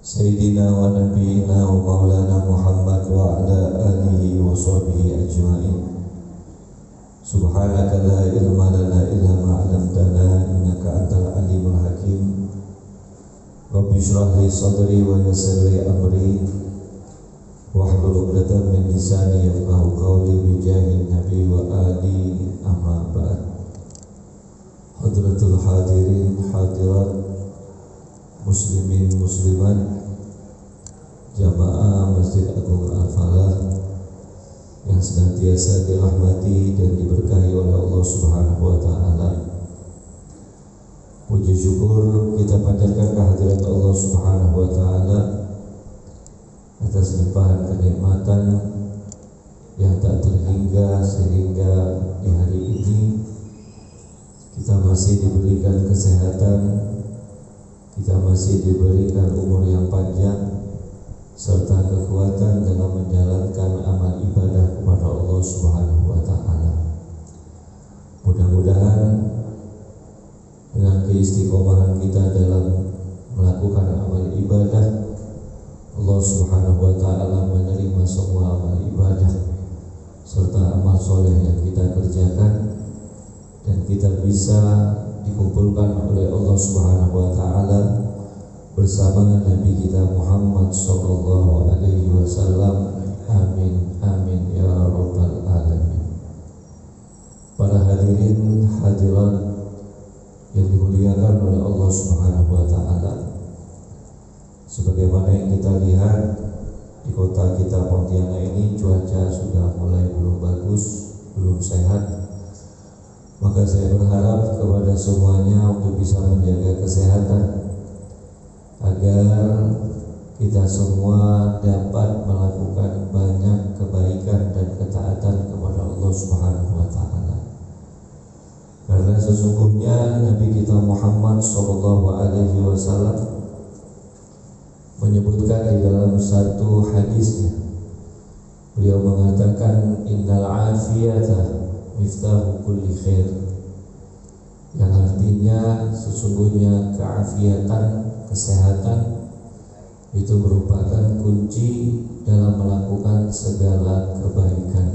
Sayyidina wa nabiyina wa maulana Muhammad wa ala alihi wa sahbihi ajma'in. Subhanaka la ilma lana illa ma 'allamtana innaka antal alimul hakim. Rabbi shrah li sadri wa yassir li amri wahlul 'uqdatam min lisani yafqahu qawli bi jahil nabi wa ali amma ba'd. Hadratul hadirin hadirat, muslimin muslimat, jamaah Masjid Agung Al-Falah yang senantiasa dirahmati dan diberkahi oleh Allah Subhanahu wa taala. Puji syukur kita panjatkan kehadirat Allah Subhanahu wa taala atas limpahan kenikmatan yang tak terhingga, sehingga di hari ini kita masih diberikan kesehatan, kita masih diberikan umur yang panjang serta kekuatan dalam menjalankan amal ibadah kepada Allah Subhanahu wa taala. Mudah-mudahan dengan keistiqomahan kita dalam melakukan amal ibadah, Allah Subhanahu wa taala menerima semua amal ibadah serta amal soleh yang kita kerjakan, dan kita bisa dikumpulkan oleh Allah Subhanahu wa taala bersama Nabi kita Muhammad sallallahu alaihi wasallam. Amin amin ya rabbal alamin. Para hadirin hadirat yang dimuliakan oleh Allah Subhanahu wa taala, sebagaimana yang kita lihat di kota kita Pontianak ini, cuaca sudah mulai belum bagus, belum sehat. Maka saya berharap kepada semuanya untuk bisa menjaga kesehatan agar kita semua dapat melakukan banyak kebaikan dan ketaatan kepada Allah Subhanahu wa taala. Karena sesungguhnya Nabi kita Muhammad sallallahu alaihi wasallam menyebutkan di dalam satu hadisnya, beliau mengatakan innal afiyata miftahu kulli khair, yang artinya sesungguhnya keafiatan, kesehatan itu merupakan kunci dalam melakukan segala kebaikan.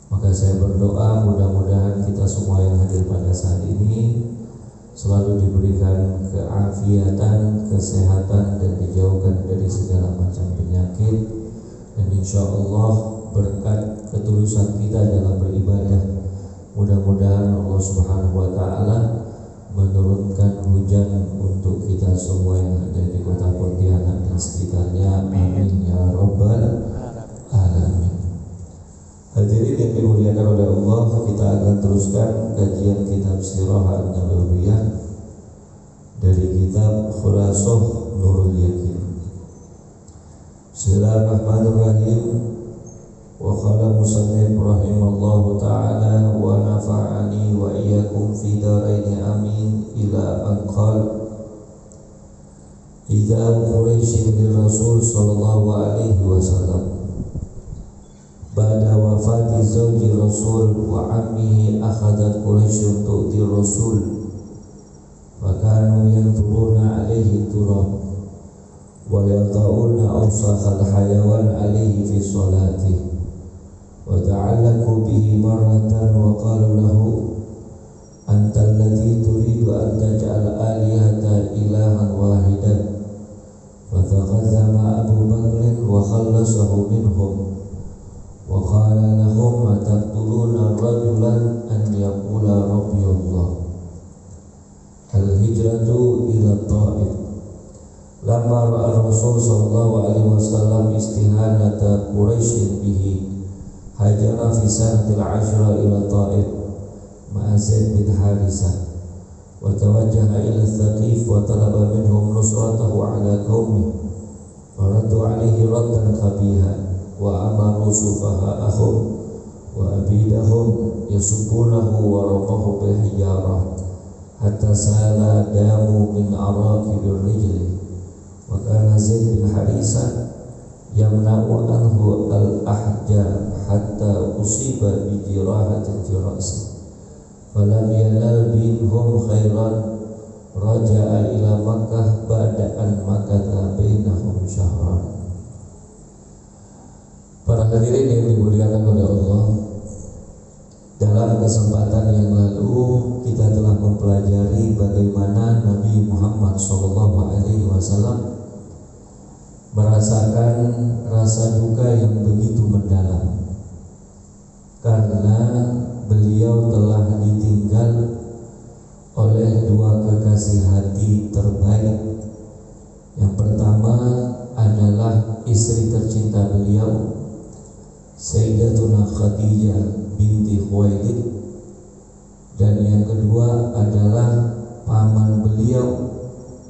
Maka saya berdoa mudah-mudahan kita semua yang hadir pada saat ini selalu diberikan keafiatan, kesehatan, dan dijauhkan dari segala macam penyakit, dan insya Allah berkat ketulusan kita dalam beribadah, mudah-mudahan Allah Subhanahu wa taala menurunkan hujan untuk kita semua yang ada di kota Pontianak dan sekitarnya. Amin ya rabbal alamin. Hadirin yang dimuliakan oleh Allah, kita akan teruskan kajian kitab Sirah An-Nabawiyah dari kitab Khulasath Nurul Yakin. Bismillahirrahmanirrahim. Wa qala musannif rahimallahu ta'ala wa nafa'ani wa iyyakum fi daraini amin ila an qala idza Quraisy bin Rasul sallallahu alaihi wasallam ba'da wafati zawji Rasul wa ammihi akhadat Quraisy tu'ti Rasul wa kanu yanzuruna alaihi turab wa yada'una awsakhal hayawan alaihi fi salatihi wa ta'allaku bihi marratan wa qalu lahu anta alladhi turidu an taj'al alihata ilahan wahidan fa taghazzama Abu Bakr wa khallasahu minhum wa qala lahum ataqtuluna rajulan an yaqula rabbi Allah. Al-hijratu ila Ta'if. Lamma ra'a Rasul sallallahu alaihi wasallam istihanata Quraisy bihi hajara fi sanatil ashra ila Ta'if ma'a Zaid bin Harisah wa tawajjaha ila Thaqif wa talaba minhum nusratahu ala qaumih faraddu alaihi raddan qabiha wa amaru sufaha'ahum wa abidahum yasubunahu wa ramahu bil hijarah hatta sala damu min araqibir rijli wa kana Zaid bin Harisah yamna'u anhu al-ahjar hatta usiba bi jirahatin fi ra'si falam yanal minhum khairan raja'a ila Makkah ba'da an makatha Muhammad SAW merasakan rasa duka yang begitu mendalam karena beliau telah ditinggal oleh dua kekasih hati terbaik. Yang pertama adalah istri tercinta beliau, Sayyidatuna Khadijah binti Khuwailid, dan yang kedua adalah paman beliau,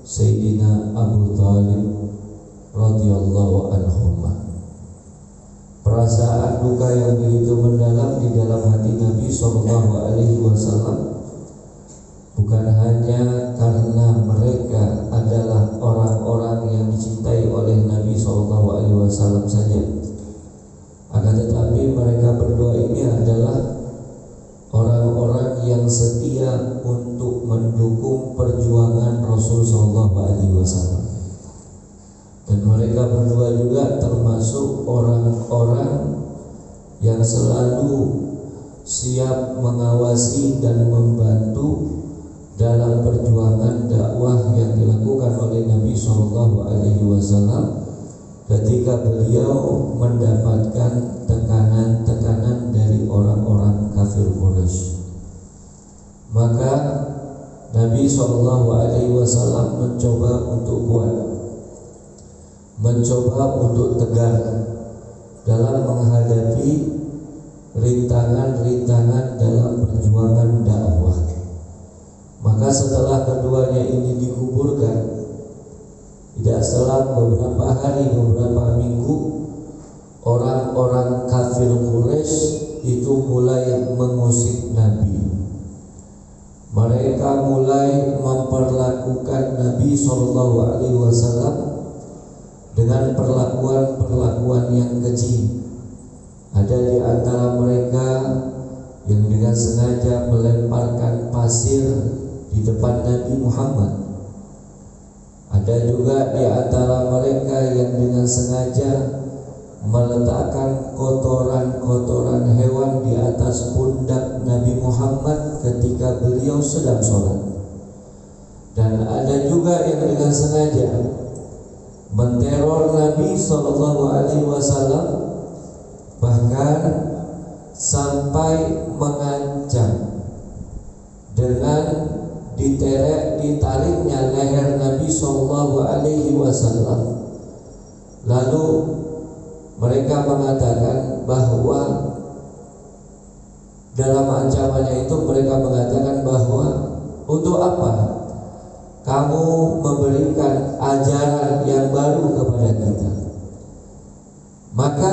Sayyidina Abu Thalib radhiyallahu anhuma. Perasaan duka yang begitu mendalam di dalam hati Nabi SAW bukan hanya karena mereka adalah orang-orang yang dicintai oleh Nabi SAW saja, akan tetapi mereka berdua ini adalah orang-orang yang setia untuk mendukung perjuangan Rasul SAW. Dan mereka berdua juga termasuk orang-orang yang selalu siap mengawasi dan membantu dalam perjuangan dakwah yang dilakukan oleh Nabi SAW ketika beliau mendapatkan tekanan-tekanan dari orang-orang kafir Quraisy. Maka Nabi SAW mencoba untuk kuat, mencoba untuk tegar dalam menghadapi rintangan-rintangan dalam perjuangan dakwah. Maka setelah keduanya ini dikuburkan, tidak selang beberapa hari, beberapa minggu, orang-orang kafir Quraisy itu mulai mengusik Nabi. Mereka mulai memperlakukan Nabi SAW dengan perlakuan-perlakuan yang keji. Ada di antara mereka yang dengan sengaja melemparkan pasir di depan Nabi Muhammad. Ada juga di antara mereka yang dengan sengaja meletakkan kotoran-kotoran hewan di atas pundak Nabi Muhammad ketika beliau sedang sholat. Dan ada juga yang dengan sengaja menteror Nabi SAW, bahkan sampai mengancam dengan ditariknya leher Nabi SAW. Lalu mereka mengatakan bahwa dalam ancamannya itu mereka mengatakan bahwa untuk apa kamu memberikan ajaran yang baru kepada kita? Maka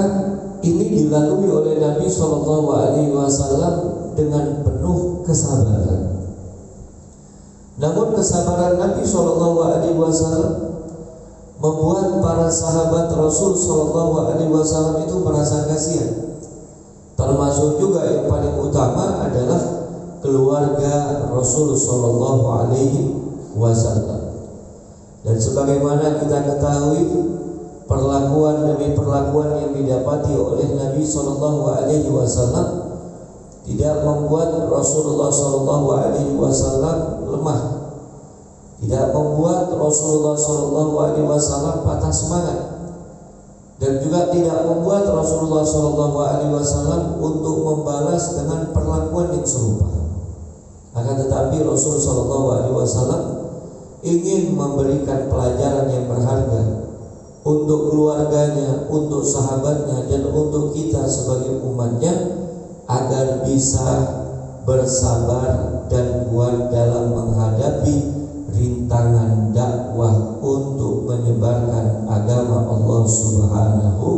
ini dilalui oleh Nabi SAW dengan penuh kesabaran. Namun kesabaran Nabi SAW membuat para sahabat Rasul SAW itu merasa kasihan. Termasuk juga yang paling utama adalah keluarga Rasul SAW. Dan sebagaimana kita ketahui, perlakuan demi perlakuan yang didapati oleh Nabi SAW tidak membuat Rasulullah SAW lemah, tidak membuat Rasulullah SAW patah semangat, dan juga tidak membuat Rasulullah SAW untuk membalas dengan perlakuan yang serupa. Akan tetapi Rasulullah SAW ingin memberikan pelajaran yang berharga untuk keluarganya, untuk sahabatnya, dan untuk kita sebagai umatnya, agar bisa bersabar dan kuat dalam menghadapi rintangan dakwah untuk menyebarkan agama Allah Subhanahu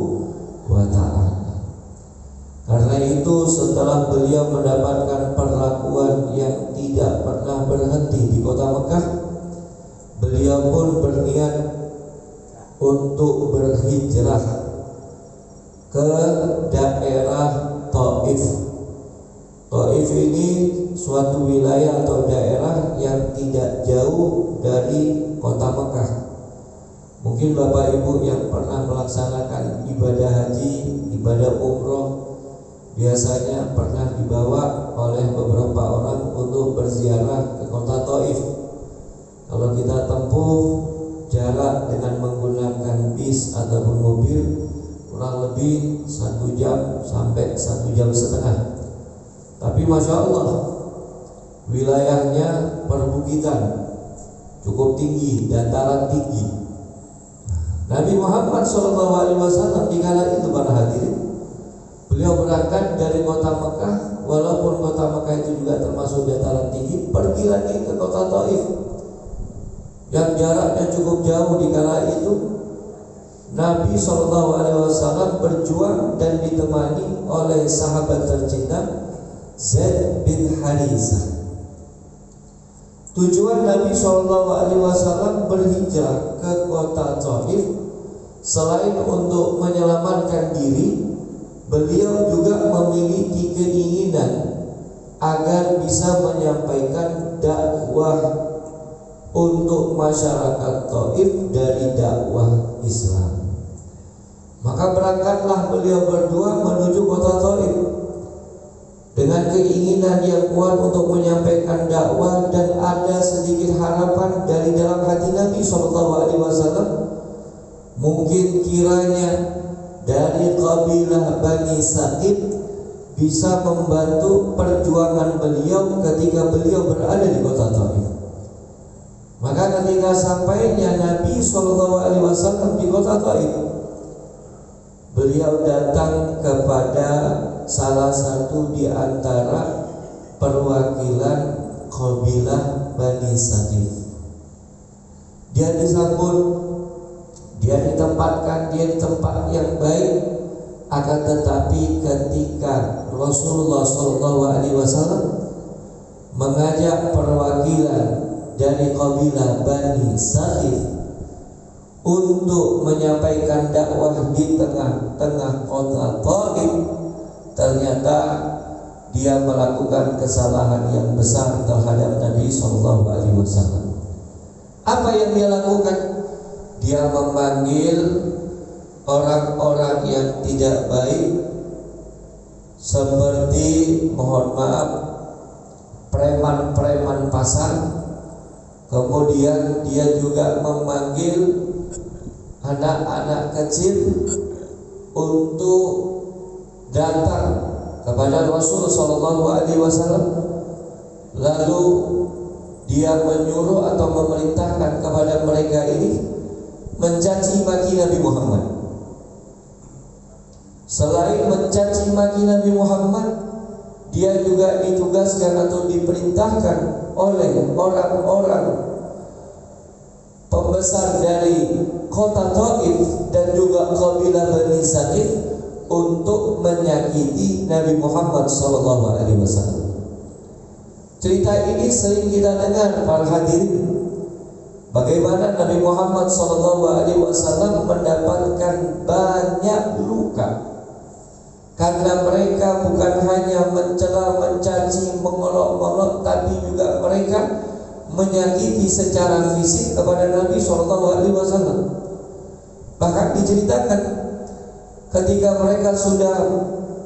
wa ta'ala. Karena itu setelah beliau mendapatkan perlakuan yang tidak pernah berhenti di kota Mekah, beliau pun berniat untuk berhijrah ke daerah Taif. Taif ini suatu wilayah atau daerah yang tidak jauh dari kota Mekah. Mungkin Bapak Ibu yang pernah melaksanakan ibadah haji, ibadah umroh, biasanya pernah dibawa oleh beberapa orang untuk berziarah ke kota Taif. Kalau kita tempuh jarak dengan menggunakan bis ataupun mobil kurang lebih 1 jam sampai 1,5 jam. Tapi Masya Allah, wilayahnya perbukitan, cukup tinggi, dataran tinggi. Nabi Muhammad SAW di kala itu, para hadirin, beliau berangkat dari kota Mekah. Walaupun kota Mekah itu juga termasuk dataran tinggi, pergi lagi ke kota Taif yang jaraknya cukup jauh. Di kala itu Nabi SAW berjuang dan ditemani oleh sahabat tercinta Zaid bin Harisah. Tujuan Nabi SAW berhijrah ke kota Taif selain untuk menyelamatkan diri, beliau juga memiliki keinginan agar bisa menyampaikan dakwah untuk masyarakat Taif dari dakwah Islam. Maka berangkatlah beliau berdua menuju kota Taif dengan keinginan yang kuat untuk menyampaikan dakwah, dan ada sedikit harapan dari dalam hati Nabi SAW. Mungkin kiranya dari kabilah Bani Sa'id bisa membantu perjuangan beliau ketika beliau berada di kota Taif. Maka ketika sampainya Nabi SAW di kota Taif, beliau datang kepada salah satu di antara perwakilan kabilah Bani Sa'id. Dia disambut, dia ditempatkan di tempat yang baik. Akan tetapi ketika Rasulullah SAW mengajak perwakilan dari kabilah Bani Sa'id untuk menyampaikan dakwah di tengah-tengah kota Taif, ternyata dia melakukan kesalahan yang besar terhadap Nabi SAW. Apa yang dia lakukan? Dia memanggil orang-orang yang tidak baik, seperti, mohon maaf, preman-preman pasar. Kemudian dia juga memanggil anak-anak kecil untuk datang kepada Rasul SAW. Lalu dia menyuruh atau memerintahkan kepada mereka ini mencaci maki Nabi Muhammad. Selain mencaci maki Nabi Muhammad, dia juga ditugaskan atau diperintahkan oleh orang-orang pembesar dari kota Taif dan juga kabilah Bani Sa'id untuk menyakiti Nabi Muhammad SAW. Cerita ini sering kita dengar, para hadirin, bagaimana Nabi Muhammad SAW mendapatkan banyak luka karena mereka bukan hanya mencela, mencaci, mengolok-olok, tapi juga mereka menyakiti secara fisik kepada Nabi SAW. Bahkan diceritakan ketika mereka sudah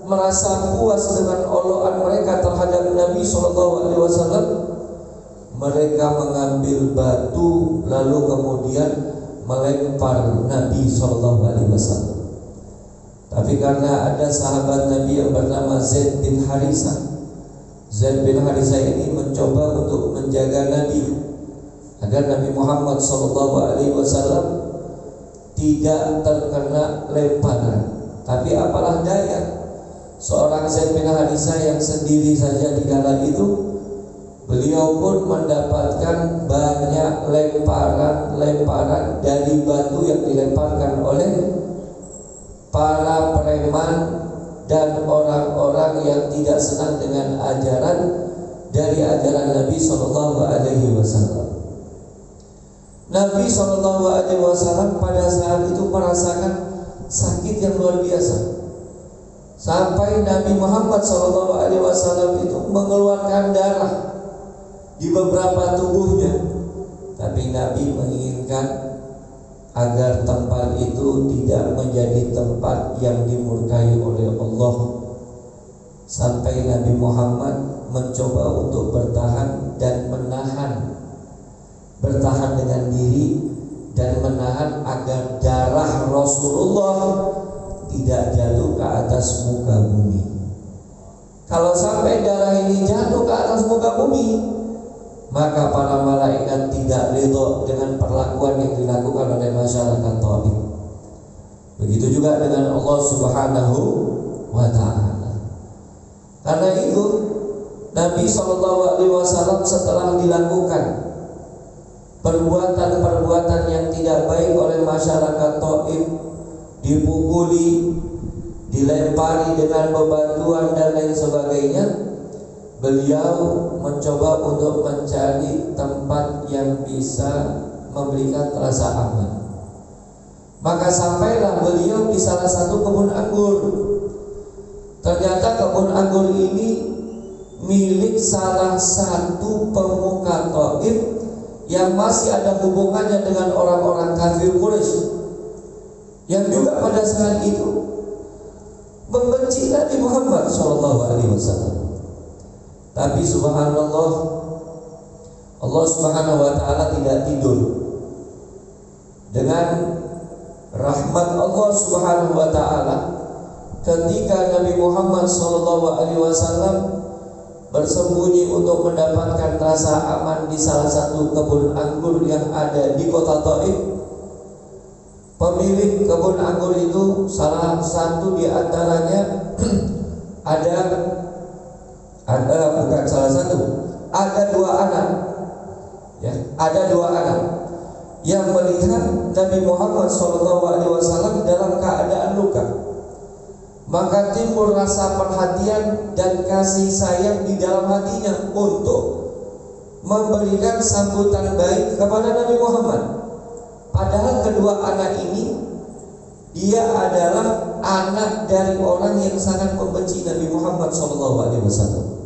merasa puas dengan olokan mereka terhadap Nabi SAW, mereka mengambil batu lalu kemudian melempar Nabi SAW. Tapi karena ada sahabat Nabi yang bernama Zaid bin Harisah, Zaid bin Harisah ini mencoba untuk menjaga Nabi agar Nabi Muhammad SAW tidak terkena lemparan. Tapi apalah daya, seorang Zaid bin Harisah yang sendiri saja di kala itu, beliau pun mendapatkan banyak lemparan dari batu yang dilemparkan oleh para preman dan orang-orang yang tidak senang dengan ajaran dari ajaran Nabi SAW. Nabi SAW pada saat itu merasakan sakit yang luar biasa, sampai Nabi Muhammad SAW itu mengeluarkan darah di beberapa tubuhnya. Tapi Nabi menginginkan agar tempat itu tidak menjadi tempat yang dimurkai oleh Allah, sampai Nabi Muhammad mencoba untuk bertahan dan menahan bertahan dengan diri dan menahan agar darah Rasulullah tidak jatuh ke atas muka bumi. Kalau sampai darah ini jatuh ke atas muka bumi, maka para malaikat tidak ridho dengan perlakuan yang dilakukan oleh masyarakat Taif. Begitu juga dengan Allah Subhanahu wa ta'ala. Karena itu Nabi SAW setelah dilakukan perbuatan-perbuatan yang tidak baik oleh masyarakat Taif, dipukuli, dilempari dengan bebatuan dan lain sebagainya, beliau mencoba untuk mencari tempat yang bisa memberikan rasa aman. Maka sampailah beliau di salah satu kebun anggur. Ternyata kebun anggur ini milik salah satu pemuka Taif yang masih ada hubungannya dengan orang-orang kafir Quraisy, yang juga pada saat itu membenci Nabi Muhammad SAW. Tapi subhanallah, Allah Subhanahu wa ta'ala tidak tidur. Dengan rahmat Allah Subhanahu wa ta'ala, ketika Nabi Muhammad SAW bersembunyi untuk mendapatkan rasa aman di salah satu kebun anggur yang ada di kota Taif, pemilik kebun anggur itu salah satu di antaranya ada dua anak, ya, ada dua anak yang melihat Nabi Muhammad SAW dalam keadaan luka. Maka timbul rasa perhatian dan kasih sayang di dalam hatinya untuk memberikan sambutan baik kepada Nabi Muhammad. Padahal kedua anak ini, dia adalah anak dari orang yang sangat membenci Nabi Muhammad SAW.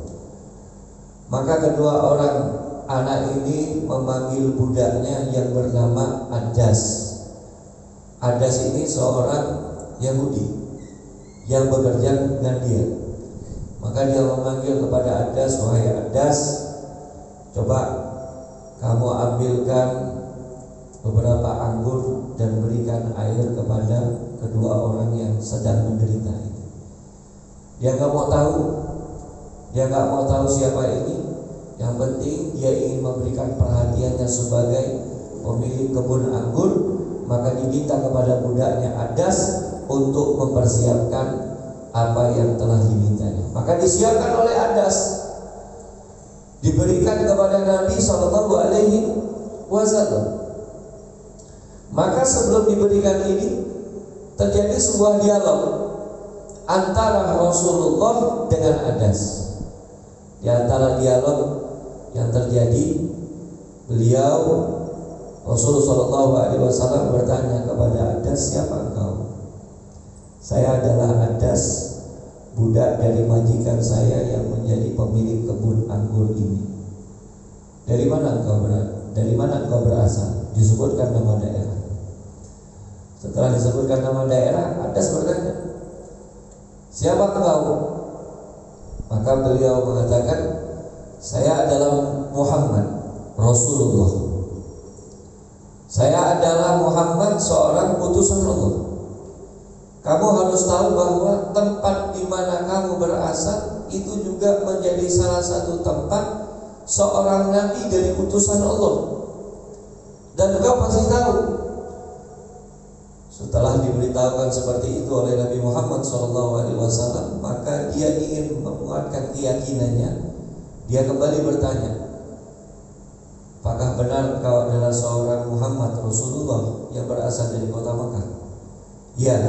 Maka kedua orang anak ini memanggil budaknya yang bernama Adas. Adas ini seorang Yahudi yang bekerja dengan dia. Maka dia memanggil kepada Adas, wahai Adas, coba kamu ambilkan beberapa anggur dan berikan air kepada kedua orang yang sedang menderita itu. Dia nggak mau tahu siapa ini. Yang penting dia ingin memberikan perhatiannya sebagai pemilik kebun anggur. Maka diminta kepada budaknya Adas untuk mempersiapkan apa yang telah dimintanya. Maka disiapkan oleh Adas, diberikan kepada Nabi SAW. Maka sebelum diberikan ini terjadi sebuah dialog antara Rasulullah dengan Adas. Di antara dialog yang terjadi, beliau Rasulullah SAW bertanya kepada Adas, siapa engkau? Saya adalah Adas, budak dari majikan saya yang menjadi pemilik kebun anggur ini. Dari mana engkau berasal? Disebutkan nama daerah. Setelah disebutkan nama daerah, Adas bertanya, siapa engkau? Maka beliau mengatakan, saya adalah Muhammad, Rasulullah. Saya adalah Muhammad, seorang utusan Allah. Kamu harus tahu bahwa tempat di mana kamu berasal itu juga menjadi salah satu tempat seorang nabi dari utusan Allah. Dan engkau pasti tahu. Setelah diberitahukan seperti itu oleh Nabi Muhammad SAW, maka dia ingin menguatkan keyakinannya. Dia kembali bertanya, apakah benar engkau adalah seorang Muhammad Rasulullah yang berasal dari kota Makkah? Ya,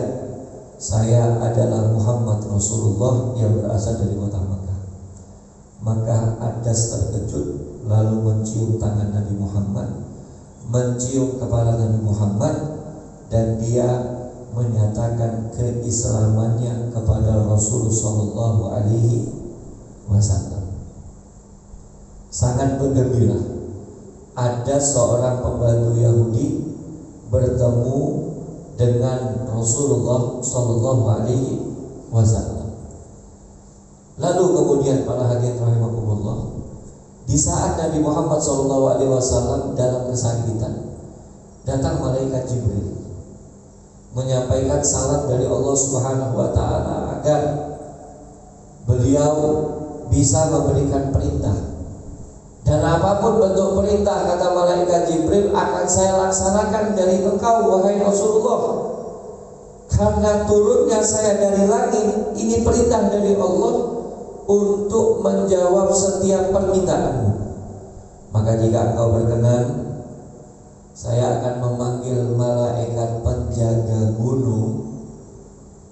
saya adalah Muhammad Rasulullah yang berasal dari kota Makkah. Maka Adas terkejut, lalu mencium tangan Nabi Muhammad, mencium kepala Nabi Muhammad, dan dia menyatakan keislamannya kepada Rasulullah SAW. Sangat bergembira. Ada seorang pembantu Yahudi bertemu dengan Rasulullah SAW. Lalu kemudian para hadirin rahimakumullah, Di saat Nabi Muhammad SAW dalam kesakitan, datang malaikat Jibril menyampaikan salam dari Allah Subhanahu wa taala agar beliau bisa memberikan perintah. Dan apapun bentuk perintah, kata malaikat Jibril, akan saya laksanakan dari engkau wahai Rasulullah. Karena turunnya saya dari langit, ini perintah dari Allah untuk menjawab setiap permintaanmu. Maka jika engkau berkenan, saya akan memanggil malaikat penjaga gunung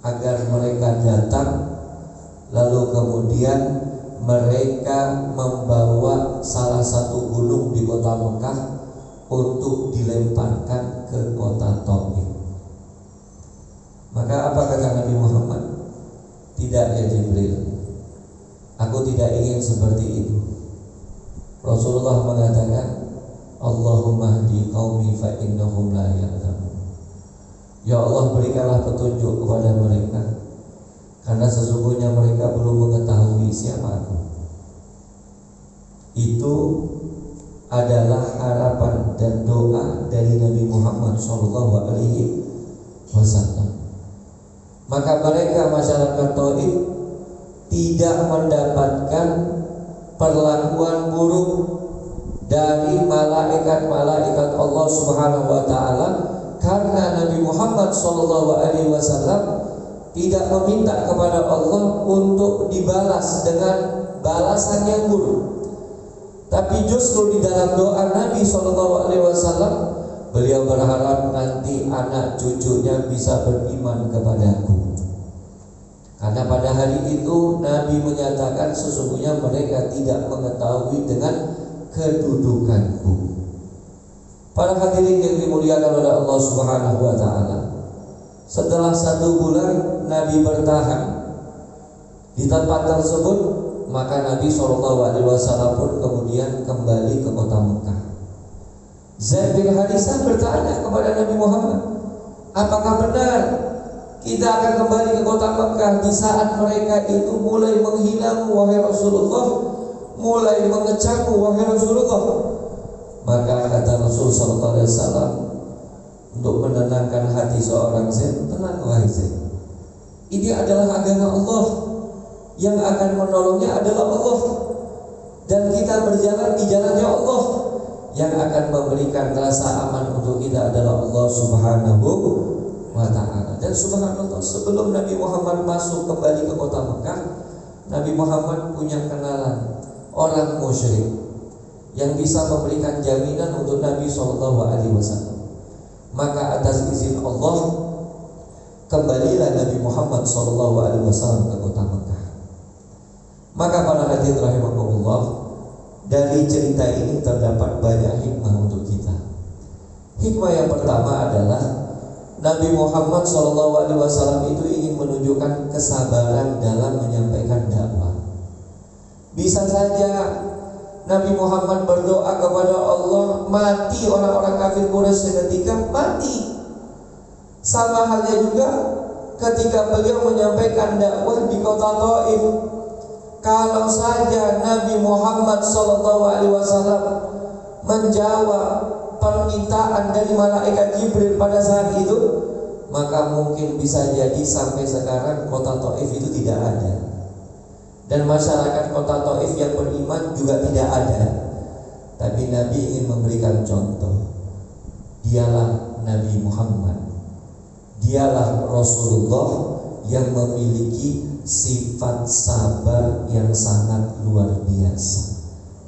agar mereka datang, lalu kemudian mereka membawa salah satu gunung di kota Mekah untuk dilemparkan ke kota Taif. Maka apa kata Nabi Muhammad? Tidak ya Jibril, aku tidak ingin seperti itu. Rasulullah mengatakan, Allahumma hdi qaumi fa innahum la ya'lamun. Ya Allah, berikanlah petunjuk kepada mereka, karena sesungguhnya mereka belum mengetahui siapa aku. Itu adalah harapan dan doa dari Nabi Muhammad SAW. Maka mereka masyarakat Taif tidak mendapatkan perlakuan buruk dari malaikat-malaikat Allah Subhanahu wa taala, karena Nabi Muhammad SAW tidak meminta kepada Allah untuk dibalas dengan balasan yang buruk. Tapi justru di dalam doa Nabi SAW, beliau berharap nanti anak cucunya bisa beriman kepadaku. Karena pada hari itu Nabi menyatakan sesungguhnya mereka tidak mengetahui dengan kedudukanku. Para hadirin yang dimuliakan oleh Allah Subhanahu wa taala, setelah 1 bulan Nabi bertahan di tempat tersebut, maka Nabi SAW pun kemudian kembali ke kota Mekah. Zaid bin Harisah bertanya kepada Nabi Muhammad, apakah benar kita akan kembali ke kota Mekah di saat mereka itu mulai menghinamu wahai Rasulullah, mulai mengecammu wahai Rasulullah? Maka kata Rasul SAW, untuk menenangkan hati seorang Zaid, tenang wahai Zaid, ini adalah agama Allah, yang akan menolongnya adalah Allah, dan kita berjalan di jalannya Allah. Yang akan memberikan rasa aman untuk kita adalah Allah Subhanahu wa ta'ala. Dan subhanallah, sebelum Nabi Muhammad masuk kembali ke kota Mekah, Nabi Muhammad punya kenalan orang musyrik yang bisa memberikan jaminan untuk Nabi SAW. Maka atas izin Allah, kembalilah Nabi Muhammad SAW ke kota Mekah. Maka para hadirin rahimakumullah, dari cerita ini terdapat banyak hikmah untuk kita. Hikmah yang pertama adalah Nabi Muhammad SAW itu ingin menunjukkan kesabaran dalam menyampaikan dakwah. Bisa saja Nabi Muhammad berdoa kepada Allah, mati orang-orang kafir Quraisy seketika, mati. Sama halnya juga ketika beliau menyampaikan dakwah di kota Taif. Kalau saja Nabi Muhammad SAW menjawab permintaan dari malaikat Jibril pada saat itu, maka mungkin bisa jadi sampai sekarang kota Taif itu tidak ada, dan masyarakat kota Taif yang beriman juga tidak ada. Tapi Nabi ingin memberikan contoh. Dialah Nabi Muhammad, dialah Rasulullah yang memiliki sifat sabar yang sangat luar biasa.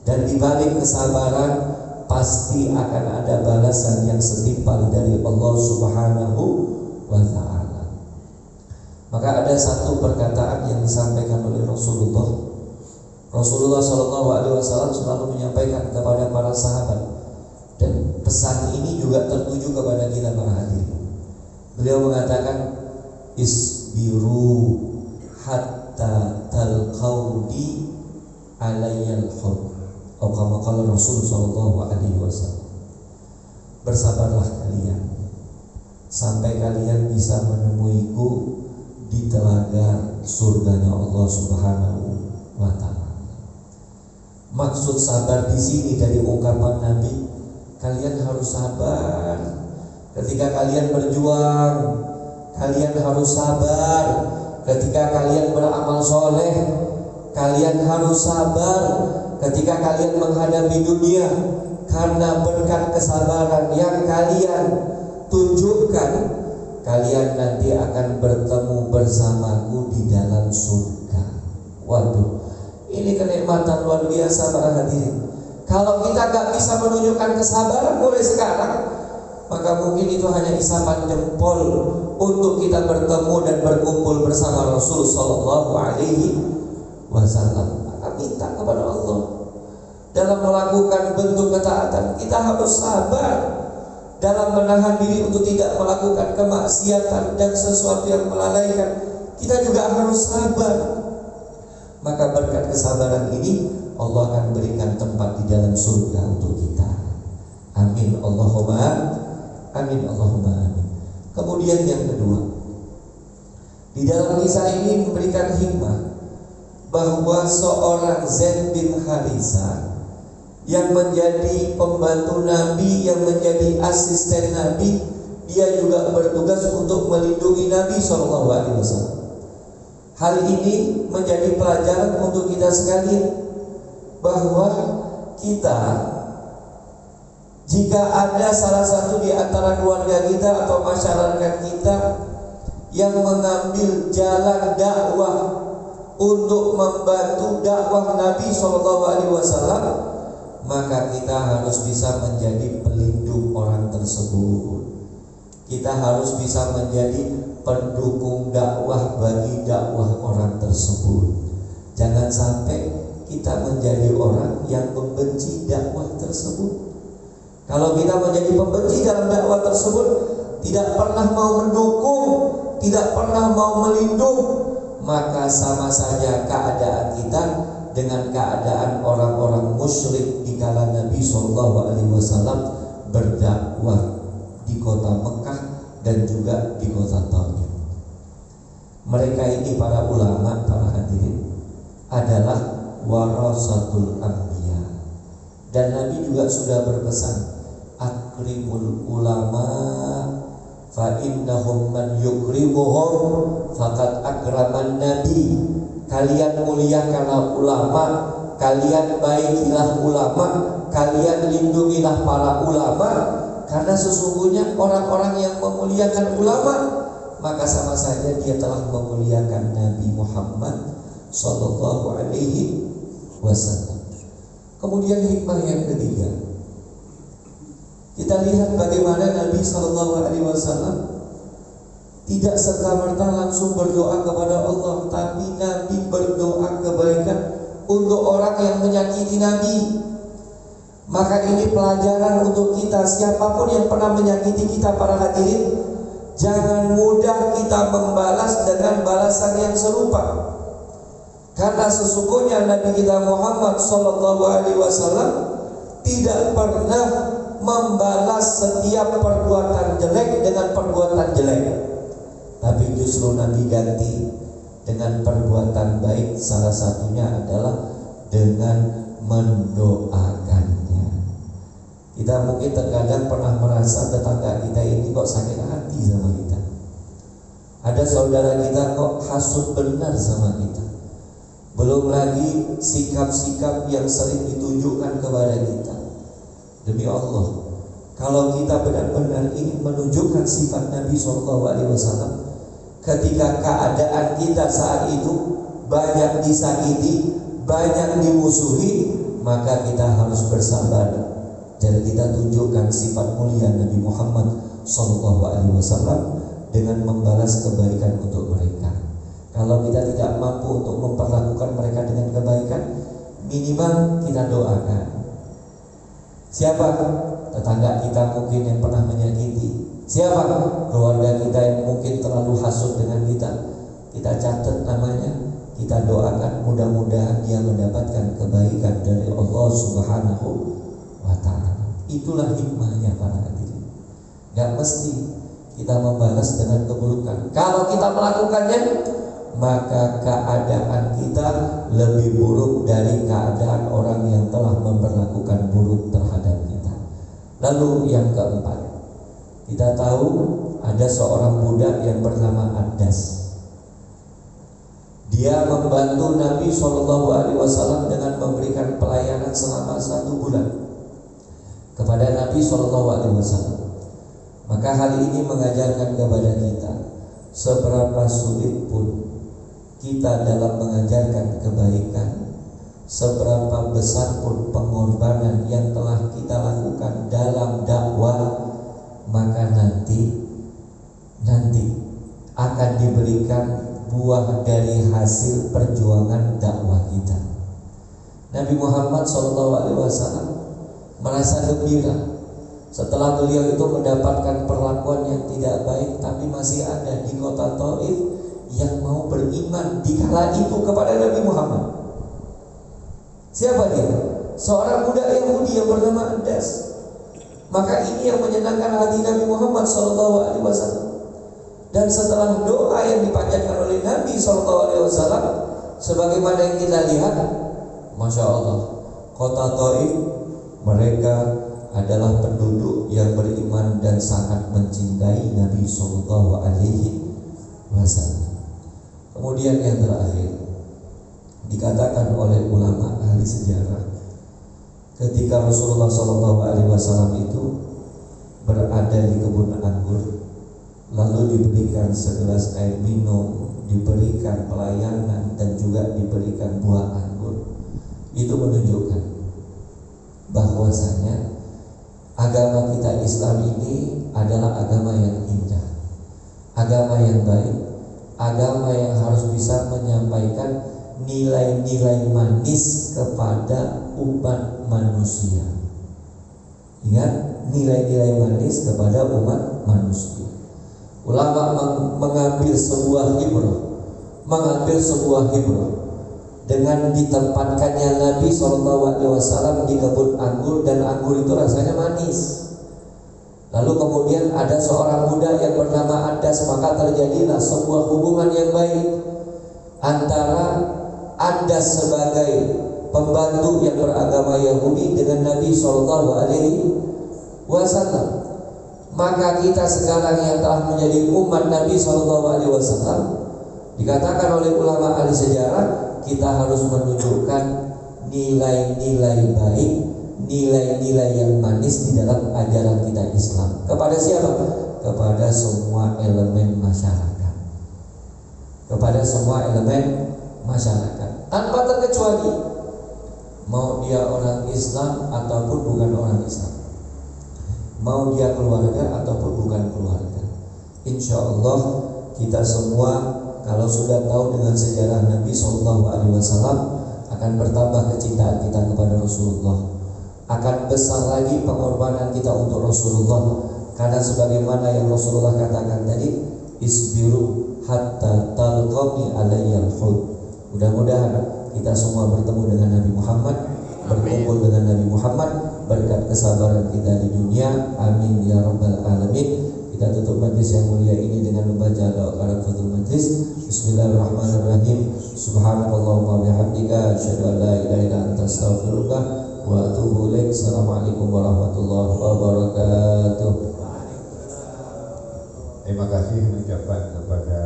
Dan di balik kesabaran pasti akan ada balasan yang setimpal dari Allah Subhanahu wa ta'ala. Maka ada satu perkataan yang disampaikan oleh Rasulullah SAW selalu menyampaikan kepada para sahabat, dan pesan ini juga tertuju kepada kita para hadirin. Beliau mengatakan, isbiru hatta talqaudi alayyal hud, atau kama qala Rasul sallallahu alaihi wasallam. Bersabarlah kalian sampai kalian bisa menemuiku di telaga surganya Allah Subhanahu wa ta'ala. Maksud sabar di sini dari ungkapan Nabi, kalian harus sabar. Ketika kalian berjuang, kalian harus sabar. Ketika kalian beramal soleh, kalian harus sabar. Ketika kalian menghadapi dunia, karena berkat kesabaran yang kalian tunjukkan, kalian nanti akan bertemu bersamaku di dalam surga. Waduh, ini kenikmatan luar biasa para hadirin. Kalau kita gak bisa menunjukkan kesabaran mulai sekarang, maka mungkin itu hanya isapan jempol untuk kita bertemu dan berkumpul bersama Rasul Sallallahu Alaihi Wasallam. Maka minta kepada Allah, dalam melakukan bentuk ketaatan kita harus sabar, dalam menahan diri untuk tidak melakukan kemaksiatan dan sesuatu yang melalaikan, kita juga harus sabar. Maka berkat kesabaran ini Allah akan berikan tempat di dalam surga untuk kita. Amin Allahumma amin Allahumma amin. Kemudian yang kedua, di dalam kisah ini memberikan hikmah bahwa seorang Zaid bin Haritha yang menjadi pembantu Nabi, yang menjadi asisten Nabi, dia juga bertugas untuk melindungi Nabi SAW. Hal ini menjadi pelajaran untuk kita sekalian, bahwa kita, jika ada salah satu di antara keluarga kita atau masyarakat kita yang mengambil jalan dakwah untuk membantu dakwah Nabi SAW, maka kita harus bisa menjadi pelindung orang tersebut. Kita harus bisa menjadi pendukung dakwah bagi dakwah orang tersebut. Jangan sampai kita menjadi orang yang membenci dakwah tersebut. Kalau kita menjadi pembenci dalam dakwah tersebut, tidak pernah mau mendukung, tidak pernah mau melindung, maka sama saja keadaan kita dengan keadaan orang-orang musyrik di kala Nabi SAW berdakwah di kota Mekah dan juga di kota Taif. Mereka ini para ulama, para hadirin, adalah warasatul anbiya. Dan Nabi juga sudah berpesan, akrimul ulama fa innahum man yukrimuhum faqad akraman nabi. Kalian muliakanlah ulama, kalian baikilah ulama, kalian lindungilah para ulama, karena sesungguhnya orang-orang yang memuliakan ulama, maka sama saja dia telah memuliakan Nabi Muhammad Sallallahu Alaihi Wasallam. Kemudian hikmah yang ketiga, kita lihat bagaimana Nabi Sallallahu Alaihi Wasallam tidak serta-merta langsung berdoa kepada Allah, tapi Nabi berdoa kebaikan untuk orang yang menyakiti Nabi. Maka ini pelajaran untuk kita, siapapun yang pernah menyakiti kita para hadirin, jangan mudah kita membalas dengan balasan yang serupa. Karena sesungguhnya Nabi kita Muhammad SAW tidak pernah membalas setiap perbuatan jelek dengan perbuatan jelek, tapi justru Nabi ganti dengan perbuatan baik. Salah satunya adalah dengan mendoakannya. Kita mungkin terkadang pernah merasa tetangga kita ini kok sakit hati sama kita, ada saudara kita kok hasut benar sama kita, belum lagi sikap-sikap yang sering ditunjukkan kepada kita. Demi Allah, kalau kita benar-benar ingin menunjukkan sifat Nabi SAW, ketika keadaan kita saat itu banyak disakiti, banyak dimusuhi, maka kita harus bersabar dan kita tunjukkan sifat mulia Nabi Muhammad SAW dengan membalas kebaikan untuk mereka. Kalau kita tidak mampu untuk memperlakukan mereka dengan kebaikan, minimal kita doakan. Siapa? Tetangga kita mungkin yang pernah menyakiti. Siapa? Keluarga kita yang mungkin terlalu hasut dengan kita. Kita catat namanya, kita doakan, mudah-mudahan dia mendapatkan kebaikan dari Allah Subhanahu wa ta'ala. Itulah hikmahnya para hadirin. Gak mesti kita membalas dengan keburukan. Kalau kita melakukannya, maka keadaan kita lebih buruk dari keadaan orang yang telah memperlakukan buruk terhadap kita. Lalu yang keempat, kita tahu ada seorang budak yang bernama Adas. Dia membantu Nabi SAW dengan memberikan pelayanan selama 1 bulan kepada Nabi SAW. Maka hal ini mengajarkan kepada kita, seberapa sulit pun kita dalam mengajarkan kebaikan, seberapa besar pun pengorbanan yang telah kita lakukan dalam dakwah, maka nanti akan diberikan buah dari hasil perjuangan dakwah kita. Nabi Muhammad SAW merasa gembira setelah beliau itu mendapatkan perlakuan yang tidak baik, tapi masih ada di kota Taif yang mau beriman di kala itu kepada Nabi Muhammad. Siapa dia? Seorang budak Yahudi yang bernama Adas. Maka ini yang menyenangkan hati Nabi Muhammad SAW. Dan setelah doa yang dipanjatkan oleh Nabi SAW, sebagaimana yang kita lihat, Masya Allah, kota Taif mereka adalah penduduk yang beriman dan sangat mencintai Nabi SAW. Kemudian yang terakhir, dikatakan oleh ulama ahli sejarah, ketika Rasulullah SAW itu berada di kebun anggur, lalu diberikan segelas air minum, diberikan pelayanan, dan juga diberikan buah anggur. Itu menunjukkan bahwasanya agama kita Islam ini adalah agama yang indah, agama yang baik, agama yang harus bisa menyampaikan nilai-nilai manis kepada umat manusia. Ingat, nilai-nilai manis kepada umat manusia. Ulama mengambil sebuah hibrah dengan ditempatkannya Nabi SAW di kebun anggur, dan anggur itu rasanya manis. Lalu kemudian ada seorang budak yang bernama Adas, maka terjadilah sebuah hubungan yang baik antara Adas sebagai pembantu yang beragama Yahudi dengan Nabi SAW. Maka kita sekarang yang telah menjadi umat Nabi SAW, dikatakan oleh ulama ahli sejarah, kita harus menunjukkan nilai-nilai baik, nilai-nilai yang manis di dalam ajaran kita Islam. Kepada siapa? Kepada semua elemen masyarakat. Kepada semua elemen masyarakat, tanpa terkecuali, mau dia orang Islam ataupun bukan orang Islam, mau dia keluarga ataupun bukan keluarga. Insya Allah kita semua kalau sudah tahu dengan sejarah Nabi SAW, akan bertambah kecintaan kita kepada Rasulullah, akan besar lagi pengorbanan kita untuk Rasulullah. Karena sebagaimana yang Rasulullah katakan tadi, isbiru hatta talqani alayyal hud. Mudah-mudahan kita semua bertemu dengan Nabi Muhammad, berkumpul dengan Nabi Muhammad, berkat kesabaran kita di dunia. Amin ya rabbal alamin. Kita tutup majlis yang mulia ini dengan membaca doa kafaratul majlis. Bismillahirrahmanirrahim. Subhanakallahumma bihamdika asyhadu an la ilaha illa anta astaghfiruka wa atubu ilaik. Assalamualaikum warahmatullahi wabarakatuh. Terima kasih mengucapkan kepada